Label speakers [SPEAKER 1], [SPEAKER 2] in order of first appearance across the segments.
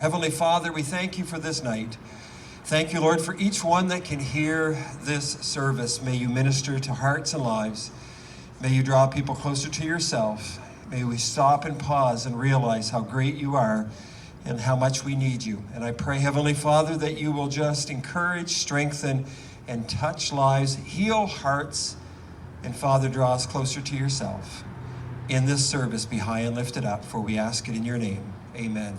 [SPEAKER 1] Heavenly Father, we thank you for this night. Thank you, Lord, for each one that can hear this service. May you minister to hearts and lives. May you draw people closer to yourself. May we stop and pause and realize how great you are and how much we need you. And I pray, Heavenly Father, that you will just encourage, strengthen, and touch lives, heal hearts, and Father, draw us closer to yourself. In this service, be high and lifted up, for we ask it in your name. Amen.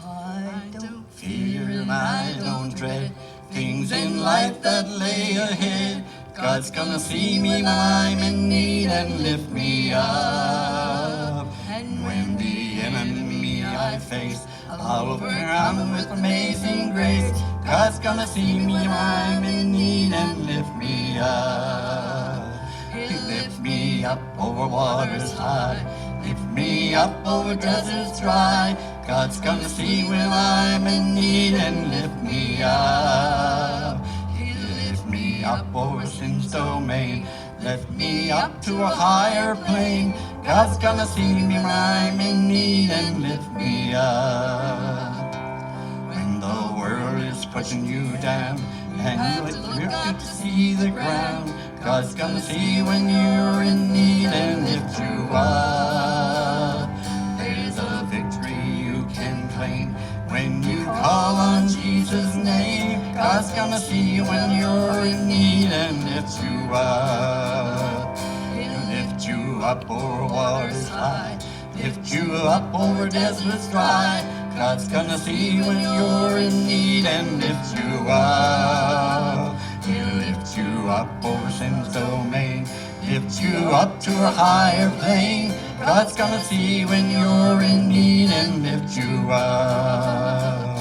[SPEAKER 2] I don't fear and I don't dread things in life that lay ahead. God's gonna see me when I'm in need and lift me up. And when the enemy I face, I'll overcome with amazing grace. God's gonna see me when I'm in need and lift me up. He lifts me up over waters high, lift me up over deserts dry. God's gonna see when I'm in need and lift me up. He lifts me up over sin's domain, lift me up to a higher plane. God's gonna see me when I'm in need and lift me up. When the world is pushing you down and you look up to see the ground, God's gonna see when you're in need and lift you up. There's a victory you can claim when you call on Jesus' name. God's gonna see you when you're in need and lift you up. He'll lift you up over waters high, lift you up over deserts dry. God's gonna see you when you're in need and lift you up. He'll lift you up over sin's domain, lift you up to a higher plane. God's gonna see when you're in need and lift you up.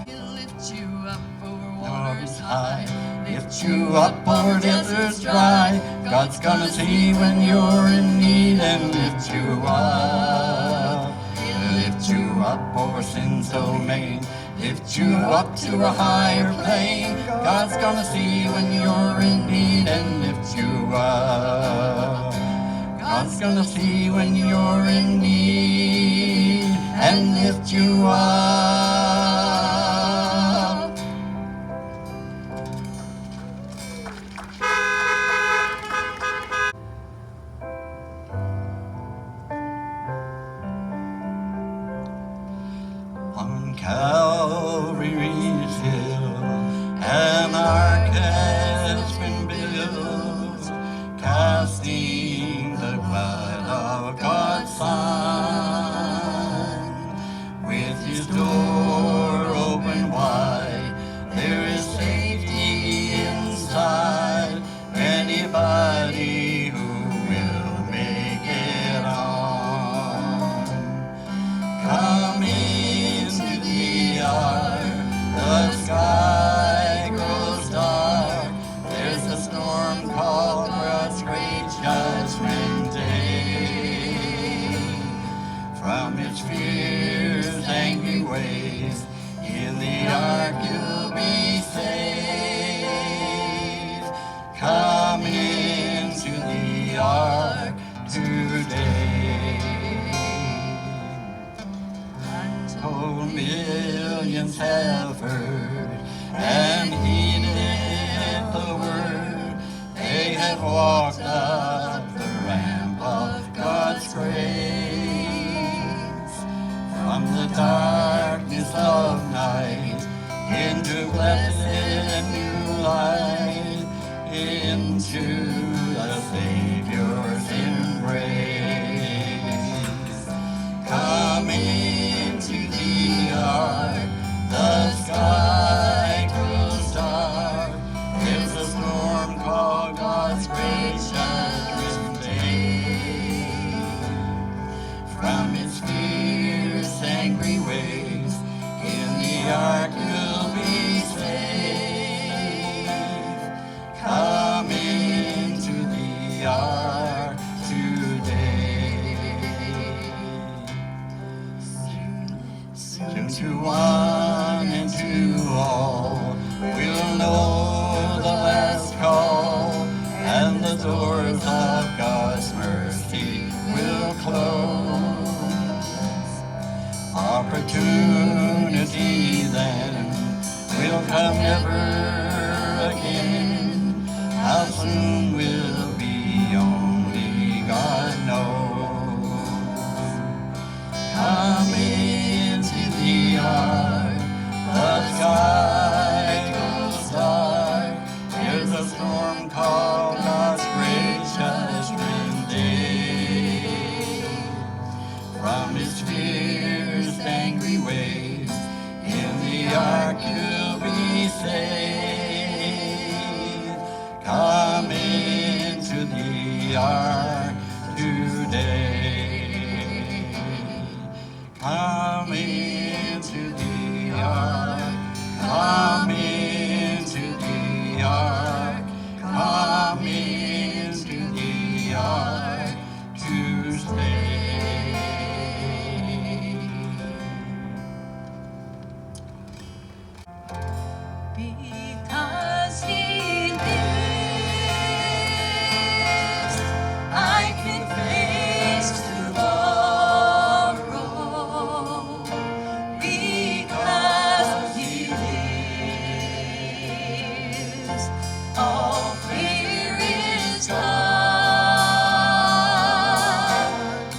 [SPEAKER 3] He'll lift you up over waters high,
[SPEAKER 2] lift you up over deserts dry. God's gonna see when you're in need and lift you up. He'll lift you up over sin's domain, lift you up to a higher plane. God's gonna see when you're in need and lift you up. God's gonna see when you're in need and lift you up. On Calvary's hill, an ark has been built, casting the blood of God's Son. With his door open wide, there is safety inside. Anybody who will make it on, come into the ark. The sky grows dark. There's a storm called God's great judgment day. From its fierce, angry waves, in the ark you'll be safe. Come into the ark today. Oh, millions have heard and heeded the word. They have walked up the ramp of God's grace. From the darkness of night into blessed new light, into the Savior's embrace. Come into the ark, the sky grows dark. There's a storm called God's great judgment day. From its fierce, angry waves, in the ark you'll be safe. Come into the ark today. Soon to one and to all, we'll know the last call, and the doors of God's mercy will close. Our opportunity then will come never again. How soon will be, only God knows. Come into the ark, the sky goes dark. There's a storm called God's great judgment day. From his fierce, angry waves, in the ark you'll be saved. Come into the ark today. Come into the ark. Come into the ark. Come into the ark to stay.
[SPEAKER 3] Because he lives, I can face tomorrow. Because he lives, all fear is gone.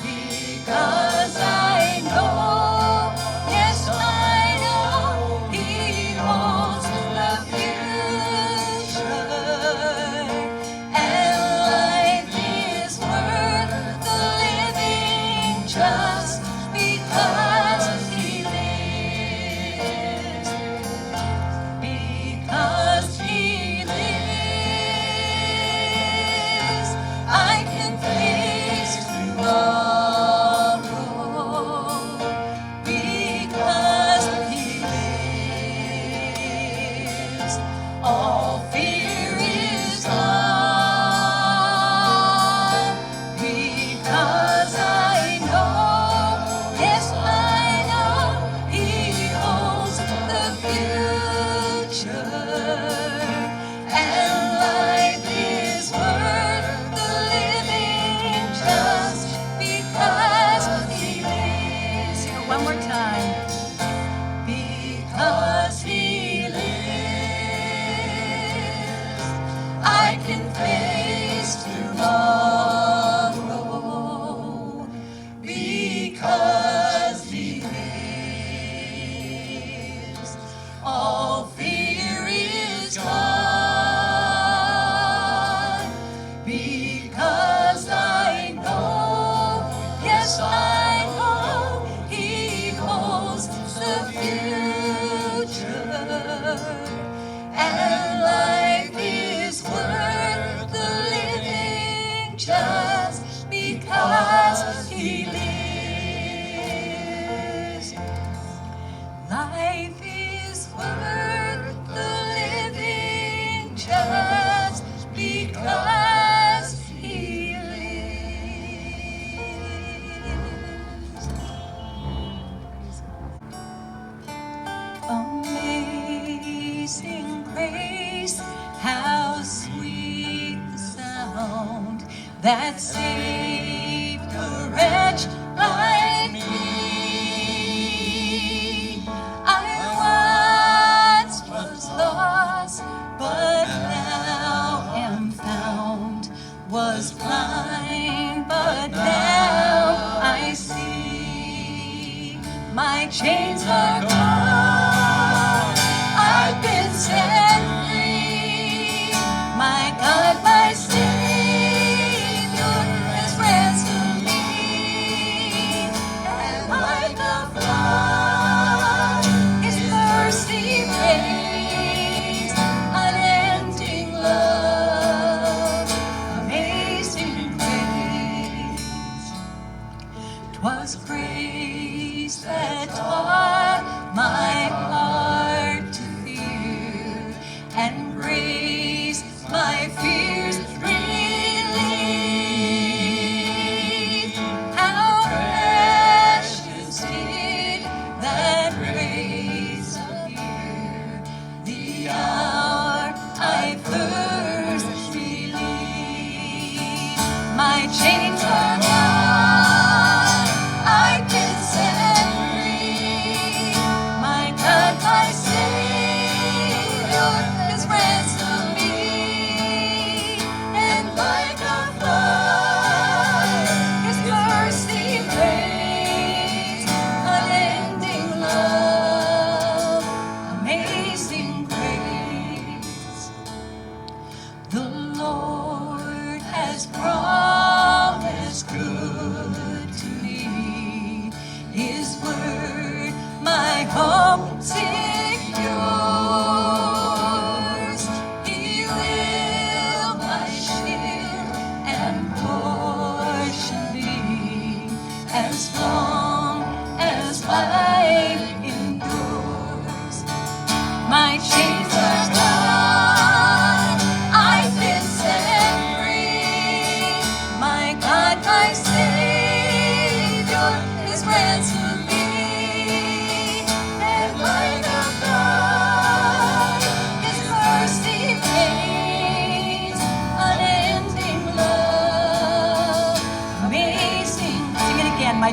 [SPEAKER 3] Because I know, yes I know, he holds the future, and life is worth the living just because he lives. Because he lives, I can face tomorrow. Because he lives, all fear is gone. Because I know, yes I know, he holds the future, and life is worth the living just because he lives. Here, one more time. Because he lives, I can face tomorrow. Because he lives, all fear is gone. Because I know, yes I know, he holds the future, and life is worth the living just because he lives. Life is worth the living just because he lives. Amazing grace, how sweet the sound that saved a wretch like me. I once was lost, but now am found. Was blind, but now I see. My chains are gone, I've been set free. My God, my Savior has ransomed me. And like a flood, his mercy reigns. Unending love, amazing grace. 'Twas grace that taught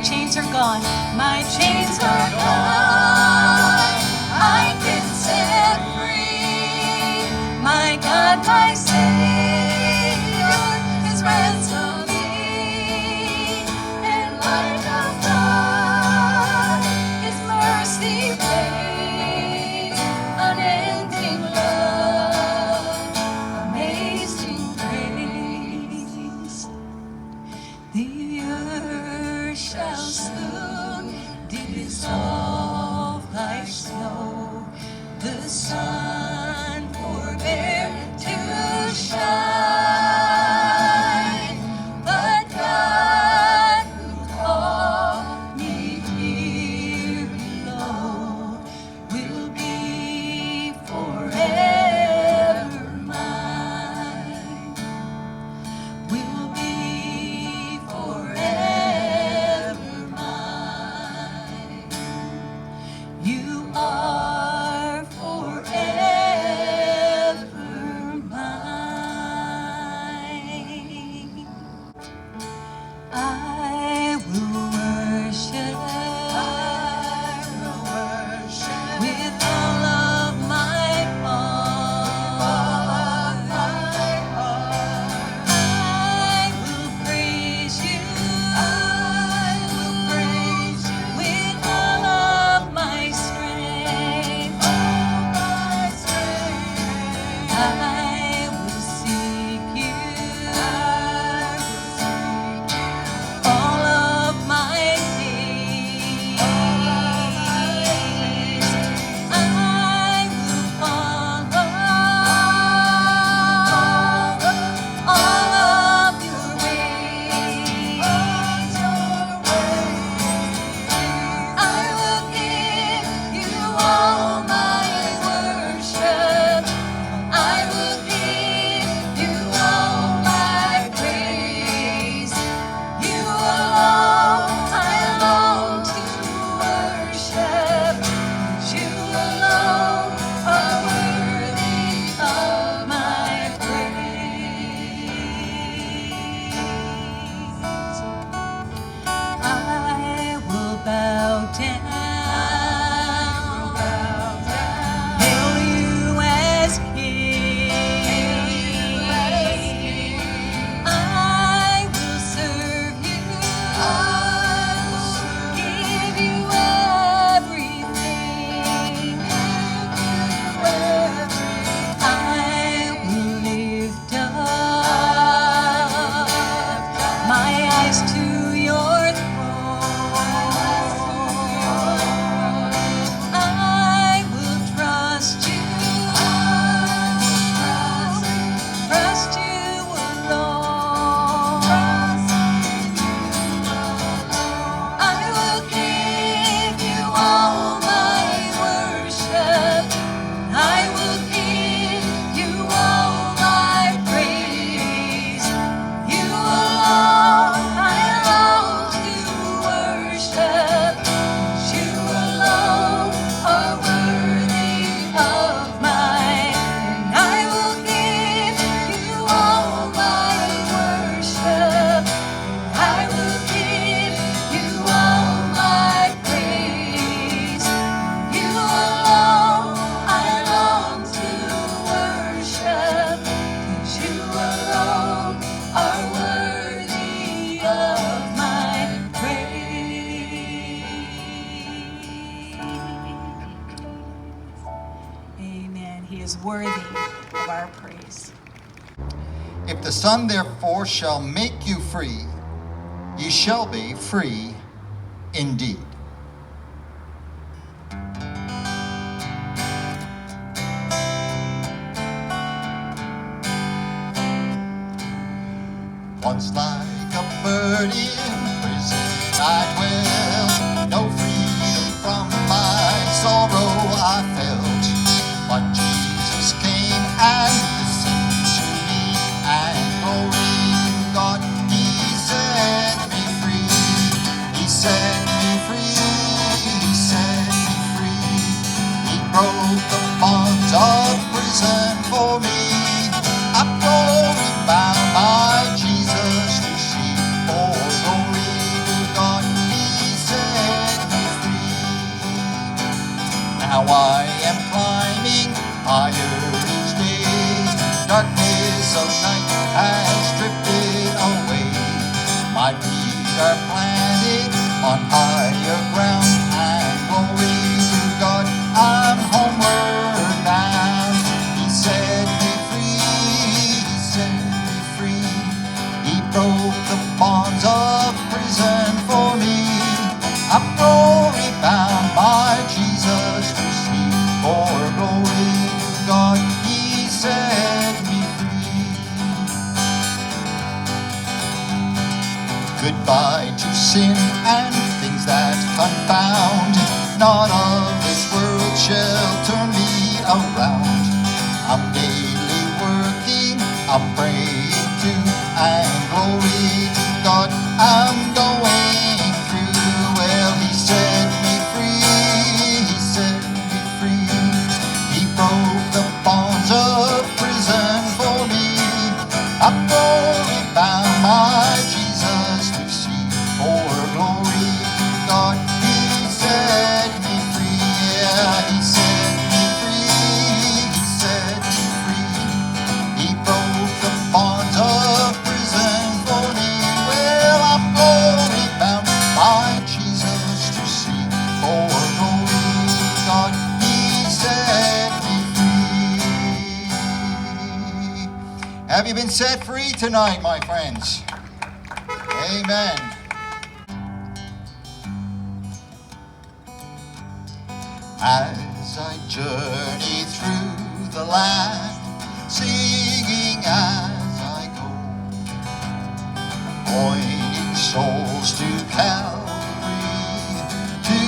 [SPEAKER 3] chains are gone. My chains are gone. I've been set free. My God, my Savior, has ransomed me. And light of God, His mercy reigns. Unending love, amazing grace. The earth shall soon dissolve like snow. The sun forbear to shine. But God who called me here below will be forever mine. Will be forever mine. You are forever mine. I will worship with all of my heart. I will praise you. With all of my strength. I will seek you. All of my days. I will follow all of your ways. I will give you all my worship. I will give you all my praise. You alone I long to worship. You alone are worthy of my praise. I will bow down. Hail you as King. I will serve you. Give you everything. I will lift up my eyes to your throne. I will trust you. Trust you alone. I will give you all my worship. I will give you all my praise. You alone I long to worship. You alone are worthy of mine. And I will give you all my worship. I will give you all my praise. You alone I long to worship. 'Cause you alone are worthy of my praise. Amen. He is worthy of our praise.
[SPEAKER 2] If the Son therefore shall make you free, ye shall be free indeed. Once like a bird in prison I dwelt, no freedom from my sorrow I felt. But Jesus came and listened to me, and glory to God, He set me free. He set me free, He set me free. He broke the bonds of prison for me. I'm glory bound my Jesus to see. For glory to God, He Now I am climbing higher each day. Darkness of night has drifted away. My feet are planted on higher ground, and glory to God, I'm homeward bound. He set me free, He set me free. He broke the bonds of prison for me. I'm glory bound, my Jesus to see. For glory to God, He set me free. Goodbye to sin and things that confound. Not of this world shall turn me around. I'm daily working, I'm praying too, and glory to God, I'm going through. Well, He set me free, He set me free. He broke the bonds of prison for me. I'm glory bound, my Jesus to see. For glory to God, He set me free. Yeah, He set me free, He set me free. He broke the bonds of prison for me. Well, I'm glory bound, my Jesus to see. For glory to God, He set me free. Have you been set free tonight, my friends? Amen. As I journey through the land, singing as I go, pointing souls to Calvary, to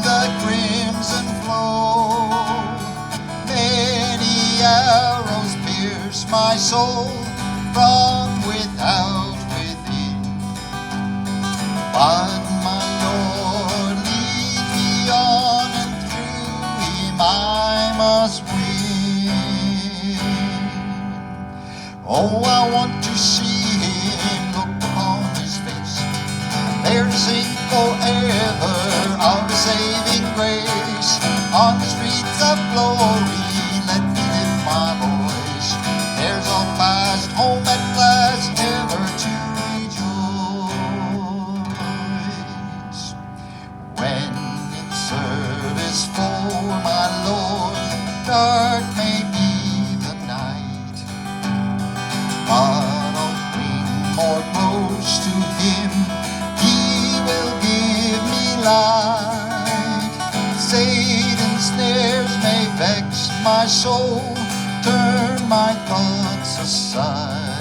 [SPEAKER 2] the crimson flow. Many arrows pierce my soul from without within, but my Lord lead me on, and through Him I must win. Oh, I want to see Him, look upon His face, there to sing forever of His saving grace. On the streets of glory, let me lift my voice. There's a fast home at last, ever to rejoice. When in service for my Lord, dark may be the night, but I'll cling more close to Him, He will give me light. Satan's snares may vex my soul, turn my thoughts aside,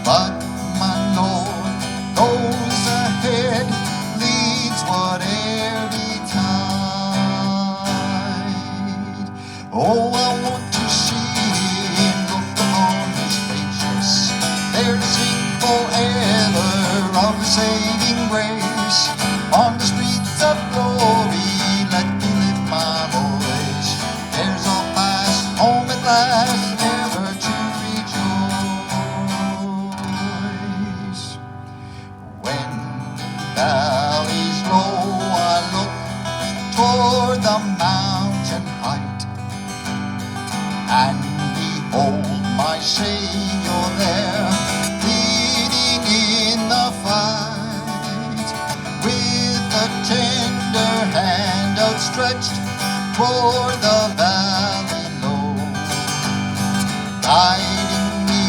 [SPEAKER 2] but my Lord goes ahead, leads whate'er betide. Oh, I want to see Him, look upon His face, there to sing forever of His saving grace. On the streets of glory, let me lift my voice. There's a fast home at last, ever to rejoice. When valleys low I look toward the mountain height, and behold my Savior there, leading in the fight, with a tender hand outstretched toward the valley low, guiding me,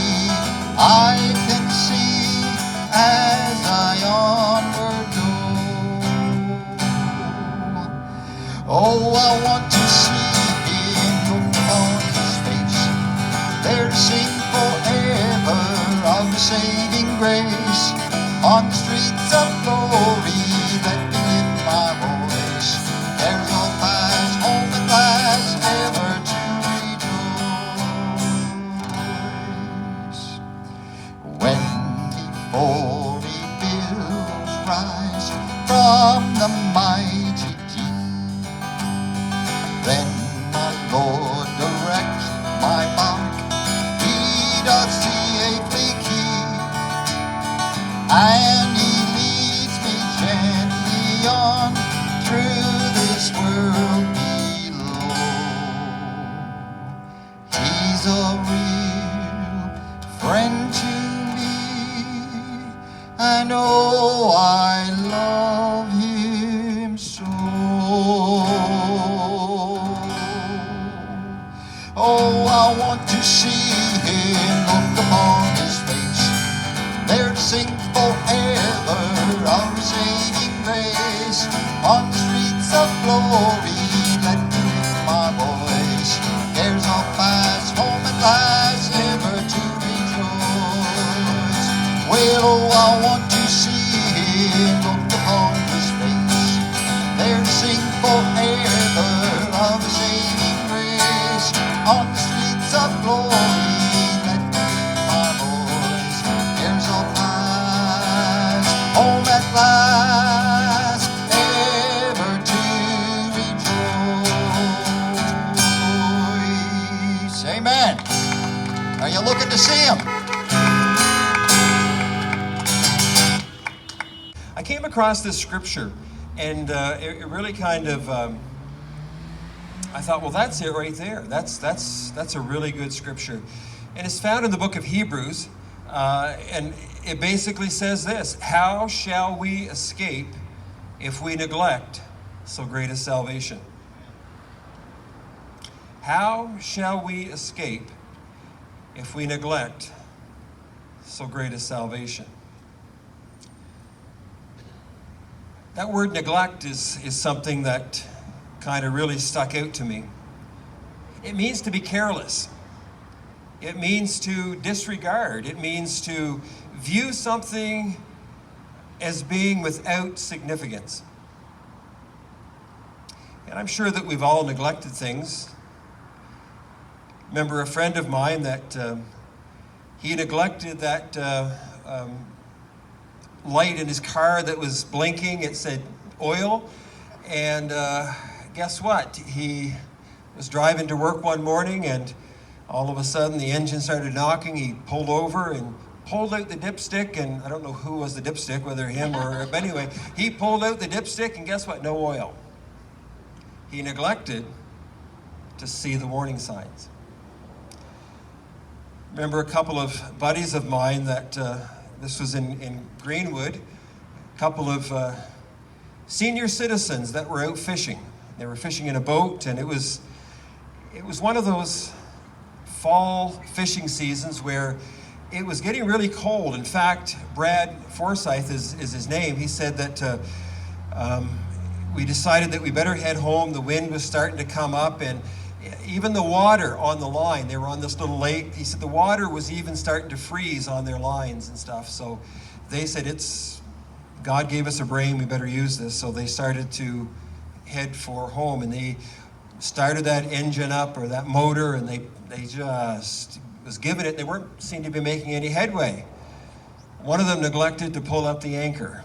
[SPEAKER 2] I can see as I onward go. Oh, I want to see Him, look upon His face, there to sing forever of His saving grace. On the streets of glory, let me lift my voice. There's no fast home at last, ever to rejoice. When before me billows rise from the mighty deep, then my Lord directs my bark, He doth safely keep, and He let me lift my voice. Cares all past, home at last, ever to rejoice. Well, oh, I want to see him look upon his face, there to sing forever of his saving grace. On the streets of glory, let me lift my voice. Cares all past, home at last, ever to rejoice. Amen. Are you looking to see him?
[SPEAKER 1] I came across this scripture, and it really kind of, I thought, well, that's it right there. That's a really good scripture. And it's found in the book of Hebrews, and it basically says this: how shall we escape if we neglect so great a salvation? How shall we escape if we neglect so great a salvation? That word neglect is something that kind of really stuck out to me. It means to be careless. It means to disregard. It means to view something as being without significance. And I'm sure that we've all neglected things. Remember a friend of mine that he neglected that light in his car that was blinking. It said oil. And guess what? He was driving to work one morning, and all of a sudden the engine started knocking. He pulled over and pulled out the dipstick, and I don't know who was the dipstick, whether him or, but anyway, he pulled out the dipstick, and guess what? No oil. He neglected to see the warning signs. Remember a couple of buddies of mine that, this was in Greenwood, a couple of senior citizens that were out fishing. They were fishing in a boat, and it was one of those fall fishing seasons where it was getting really cold. In fact, Brad Forsyth is his name. He said that we decided that we better head home. The wind was starting to come up, and even the water on the line, they were on this little lake, he said the water was even starting to freeze on their lines and stuff. So they said, God gave us a brain, we better use this. So they started to head for home, and they started that engine up, or that motor, and they just was giving it. They weren't seemed to be making any headway. One of them neglected to pull up the anchor.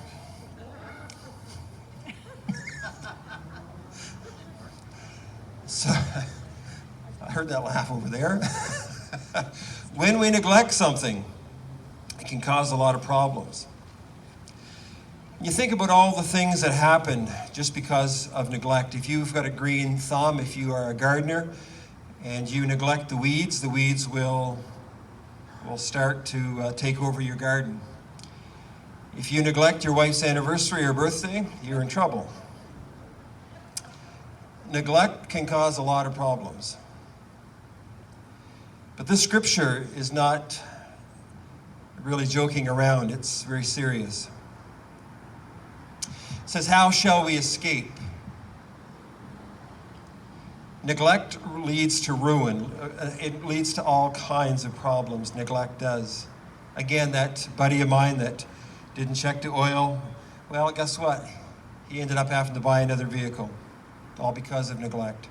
[SPEAKER 1] So I heard that laugh over there. When we neglect something, it can cause a lot of problems. You think about all the things that happen just because of neglect. If you've got a green thumb, if you are a gardener, and you neglect the weeds will start to take over your garden. If you neglect your wife's anniversary or birthday, you're in trouble. Neglect can cause a lot of problems. But this scripture is not really joking around. It's very serious. It says, how shall we escape? Neglect leads to ruin. It leads to all kinds of problems. Neglect does. Again, that buddy of mine that didn't check the oil, well, guess what? He ended up having to buy another vehicle, all because of neglect.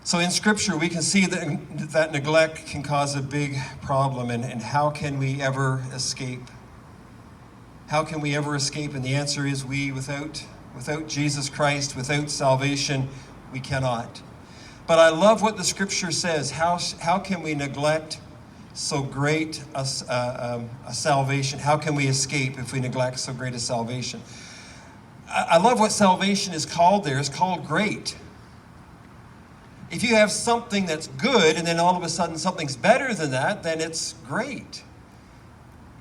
[SPEAKER 1] So in Scripture, we can see that neglect can cause a big problem, and how can we ever escape? How can we ever escape? And the answer is without Jesus Christ, without salvation, we cannot. But I love what the Scripture says. How can we neglect so great a salvation? How can we escape if we neglect so great a salvation? I love what salvation is called there. It's called great. If you have something that's good and then all of a sudden something's better than that, then it's great.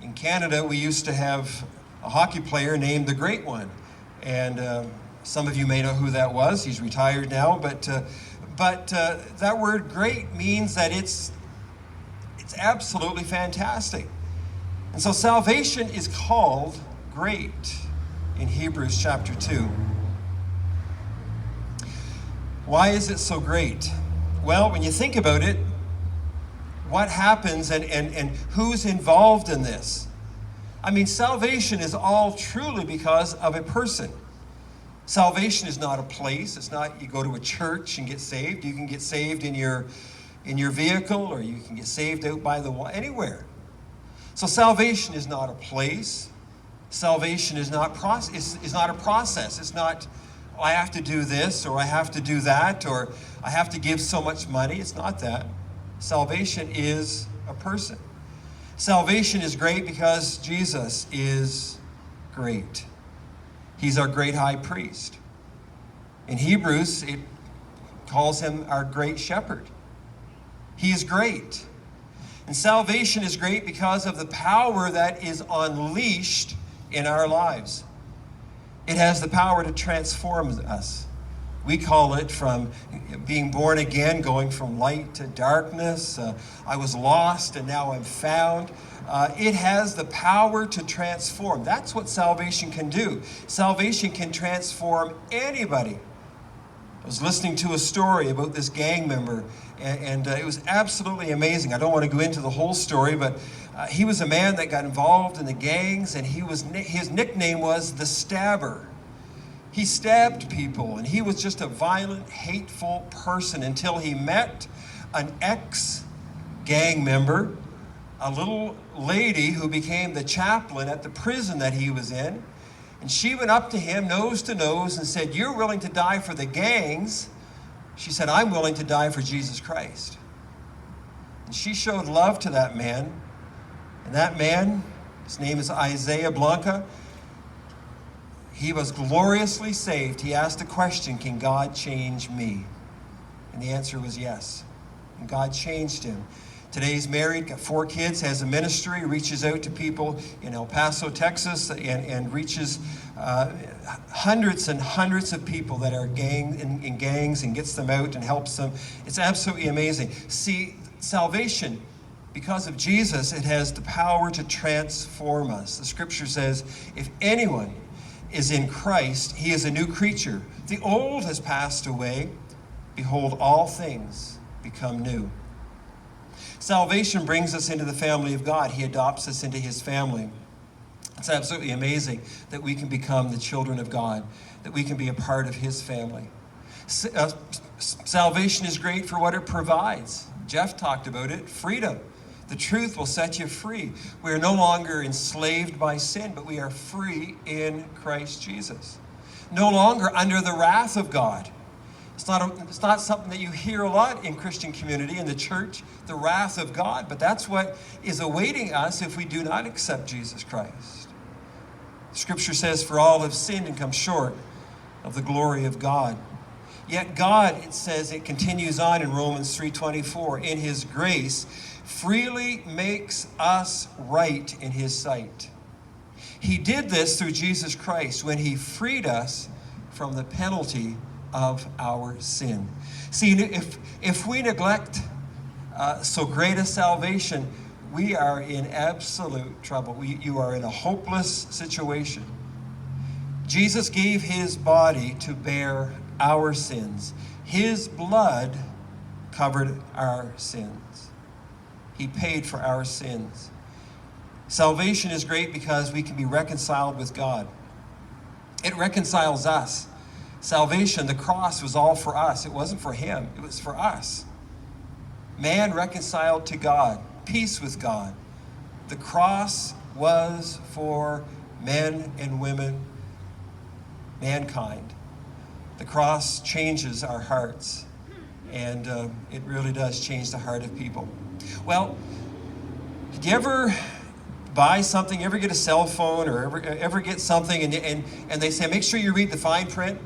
[SPEAKER 1] In Canada, we used to have a hockey player named the Great One. And some of you may know who that was. He's retired now. But that word great means that it's absolutely fantastic. And so salvation is called great in Hebrews chapter 2. Why is it so great? Well, when you think about it, what happens and who's involved in this? I mean, salvation is all truly because of a person. Salvation is not a place. It's not you go to a church and get saved. You can get saved in your vehicle, or you can get saved out by the wall, anywhere. So salvation is not a place. Salvation is not a process. It's not, oh, I have to do this, or I have to do that, or I have to give so much money. It's not that. Salvation is a person. Salvation is great because Jesus is great. He's our great high priest. In Hebrews, it calls him our great shepherd. He is great. And salvation is great because of the power that is unleashed in our lives. It has the power to transform us. We call it from being born again, going from light to darkness. I was lost and now I'm found. It has the power to transform. That's what salvation can do. Salvation can transform anybody. I was listening to a story about this gang member, and it was absolutely amazing. I don't want to go into the whole story, but he was a man that got involved in the gangs, and his nickname was the Stabber. He stabbed people, and he was just a violent, hateful person until he met an ex-gang member, a little lady who became the chaplain at the prison that he was in. And she went up to him nose to nose and said, "You're willing to die for the gangs." She said, "I'm willing to die for Jesus Christ." And she showed love to that man. And that man, his name is Isaiah Blanca, he was gloriously saved. He asked the question, "Can God change me?" And the answer was yes. And God changed him. Today he's married, got 4 kids, has a ministry, reaches out to people in El Paso, Texas, and reaches hundreds and hundreds of people that are in gangs, and gets them out and helps them. It's absolutely amazing. See, salvation, because of Jesus, it has the power to transform us. The scripture says, if anyone is in Christ, he is a new creature. The old has passed away. Behold, all things become new. Salvation brings us into the family of God. He adopts us into his family. It's absolutely amazing that we can become the children of God, that we can be a part of his family. Salvation is great for what it provides. Jeff talked about it, freedom. The truth will set you free. We are no longer enslaved by sin, but we are free in Christ Jesus. No longer under the wrath of God. It's not something that you hear a lot in Christian community, in the church, the wrath of God, but that's what is awaiting us if we do not accept Jesus Christ. Scripture says, for all have sinned and come short of the glory of God. Yet God, it says, it continues on in Romans 3:24, in his grace, freely makes us right in his sight. He did this through Jesus Christ when he freed us from the penalty of our sin. See, if we neglect so great a salvation, we are in absolute trouble. You are in a hopeless situation. Jesus gave his body to bear our sins. His blood covered our sins. He paid for our sins. Salvation is great because we can be reconciled with God. It reconciles us. Salvation, the cross, was all for us. It wasn't for him. It was for us. Man reconciled to God, peace with God. The cross was for men and women, mankind. The cross changes our hearts, and it really does change the heart of people. Well, did you ever buy something, you ever get a cell phone, or ever get something and they say, make sure you read the fine print?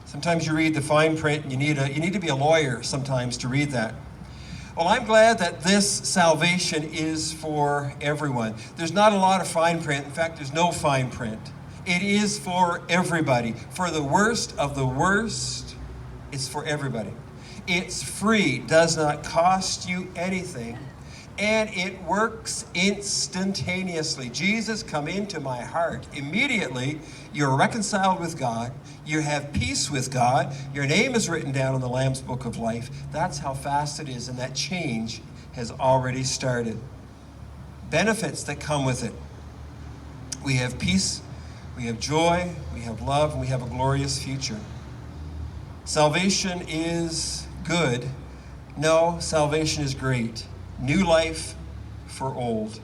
[SPEAKER 1] Sometimes you read the fine print and you need to be a lawyer sometimes to read that. Well, I'm glad that this salvation is for everyone. There's not a lot of fine print. In fact, there's no fine print. It is for everybody. For the worst of the worst, it's for everybody. It's free, does not cost you anything, and it works instantaneously. Jesus, come into my heart. Immediately, you're reconciled with God. You have peace with God. Your name is written down in the Lamb's Book of Life. That's how fast it is, and that change has already started. Benefits that come with it. We have peace, we have joy, we have love, and we have a glorious future. Salvation is good. No, salvation is great. New life for old.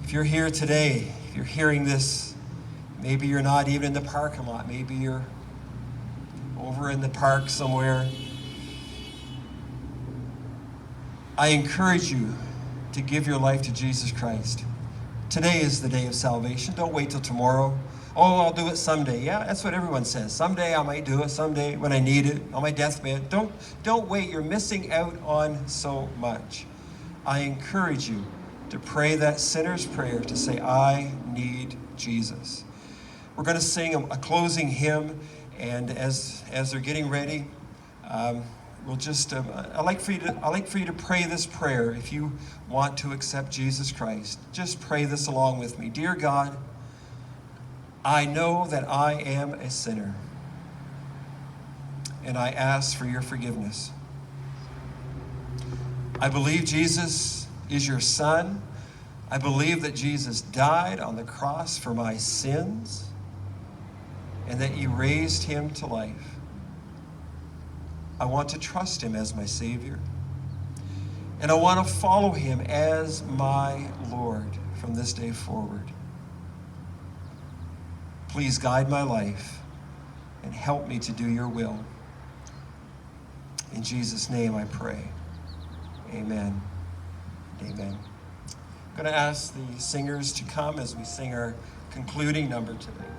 [SPEAKER 1] If you're here today, if you're hearing this, maybe you're not even in the parking lot. Maybe you're over in the park somewhere. I encourage you to give your life to Jesus Christ. Today is the day of salvation. Don't wait till tomorrow. Oh, I'll do it someday. Yeah, that's what everyone says. Someday I might do it. Someday when I need it, on my deathbed. Don't wait. You're missing out on so much. I encourage you to pray that sinner's prayer, to say, I need Jesus. We're going to sing a closing hymn, and as they're getting ready, we'll just. I'd like for you to pray this prayer if you want to accept Jesus Christ. Just pray this along with me. Dear God, I know that I am a sinner, and I ask for your forgiveness. I believe Jesus is your Son. I believe that Jesus died on the cross for my sins, and that you raised him to life. I want to trust him as my Savior, and I want to follow him as my Lord from this day forward. Please guide my life and help me to do your will. In Jesus' name I pray. Amen. Amen. I'm going to ask the singers to come as we sing our concluding number today.